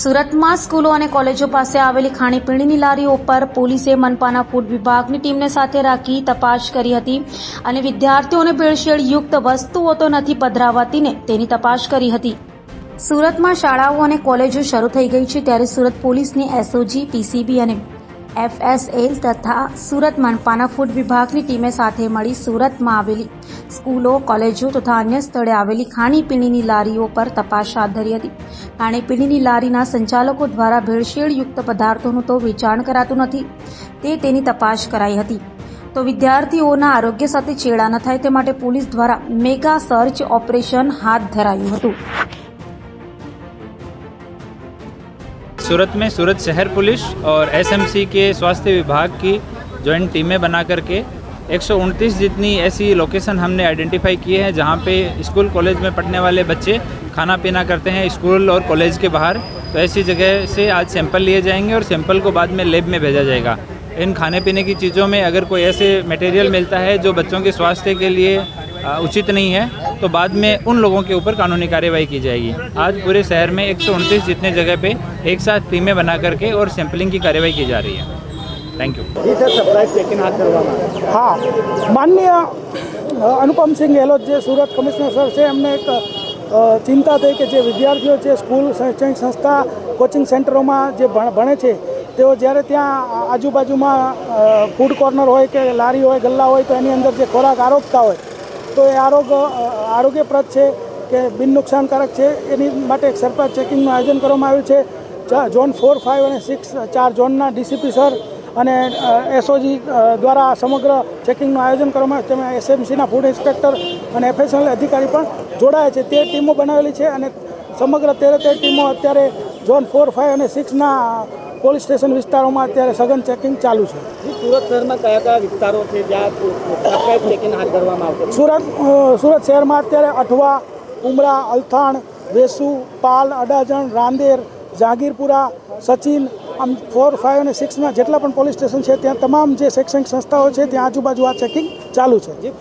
સુરતમાં સ્કૂલો અને કોલેજો પાસે આવેલી ખાણીપીણીની લારીઓ પર પોલીસે મનપાના ફૂડ વિભાગની ટીમને સાથે રાખી તપાસ કરી હતી અને વિદ્યાર્થીઓને ભેળસેળયુક્ત વસ્તુઓ તો નથી પધરાવાતી ને તેની તપાસ કરી હતી। સુરતમાં શાળાઓ અને કોલેજો શરૂ થઈ ગઈ છે ત્યારે સુરત પોલીસની એસઓજી, પીસીબી અને એફએસએલ તથા સુરત મનપાના ફૂડ વિભાગની ટીમે સાથે મળી સુરતમાં આવેલી સ્કૂલો, કોલેજો તથા અન્ય સ્થળે આવેલી ખાણીપીણીની લારીઓ પર તપાસ હાથ ધરી હતી। ખાણીપીણીની લારીના સંચાલકો દ્વારા ભેળસેળયુક્ત પદાર્થોનું તો વેચાણ કરાતું નથી તેની તપાસ કરાઈ હતી। તો વિદ્યાર્થીઓના આરોગ્ય સાથે ચેડા ન થાય તે માટે પોલીસ દ્વારા મેગા સર્ચ ઓપરેશન हाथ धराયું હતું। सूरत में सूरत शहर पुलिस और एसएमसी के स्वास्थ्य विभाग की जॉइंट टीमें बना करके 129 जितनी ऐसी लोकेशन हमने आइडेंटिफाई किए हैं जहां पे स्कूल कॉलेज में पढ़ने वाले बच्चे खाना पीना करते हैं स्कूल और कॉलेज के बाहर। तो ऐसी जगह से आज सैंपल लिए जाएंगे और सैंपल को बाद में लैब में भेजा जाएगा। इन खाने पीने की चीज़ों में अगर कोई ऐसे मटेरियल मिलता है जो बच्चों के स्वास्थ्य के लिए उचित नहीं है तो बाद में उन लोगों के ऊपर कानूनी कार्यवाही की जाएगी। आज पूरे शहर में 129 जितने जगह पे एक साथ टीमें बना करके और सैंपलिंग की कार्यवाही की जा रही है। Thank you ji sir, surprise checking हाथ करवाना। हाँ, माननीय अनुपम सिंह गहलोत जे सूरत कमिश्नर सर से हमने एक चिंता थी कि जे विद्यार्थीओ छे स्कूल, शैक्षणिक संस्था, कोचिंग सेंटरों में जे भणे छे तेओ ज्यारे त्यां आजूबाजूमां फूड कॉर्नर होय के लारी होय, गल्ला होय तो एनी अंदर जे खोराक आरोगता होय तो ए आरोग्यप्रद है कि बिन नुकसानकारक है। एनी माटे एक सरप्राइज चेकिंगનું आयोजन કરવામાં આવ્યું છે। ઝોન 4, 5 અને 6 4 ઝોનના ડીસીપી સર અને એસઓજી દ્વારા સમગ્ર ચેકિંગનું આયોજન કરવામાં આવ્યું। તેમાં એસએમસીના ફૂડ ઇન્સ્પેક્ટર અને એફએસએલ અધિકારી પણ જોડાયા છે। તે ટીમો બનાવેલી છે અને સમગ્ર 13 ટીમો અત્યારે ઝોન 4, 5 અને 6ના પોલીસ સ્ટેશન વિસ્તારોમાં અત્યારે સઘન ચેકિંગ ચાલુ છે। સુરત શહેરમાં કયા કયા વિસ્તારો છે જ્યાં સરપ્રાઇઝ ચેકિંગ હાથ ધરવામાં આવશે? સુરત શહેરમાં અત્યારે અઠવા, ઉમરા, અલથાણ, વેસુ, પાલ, અડાજણ, રાંદેર, જહાંગીરપુરા, સચિન આમ 4, 5 અને 6ના જેટલા પણ પોલીસ સ્ટેશન છે ત્યાં તમામ જે શૈક્ષણિક સંસ્થાઓ છે ત્યાં આજુબાજુ આ ચેકિંગ ચાલુ છે।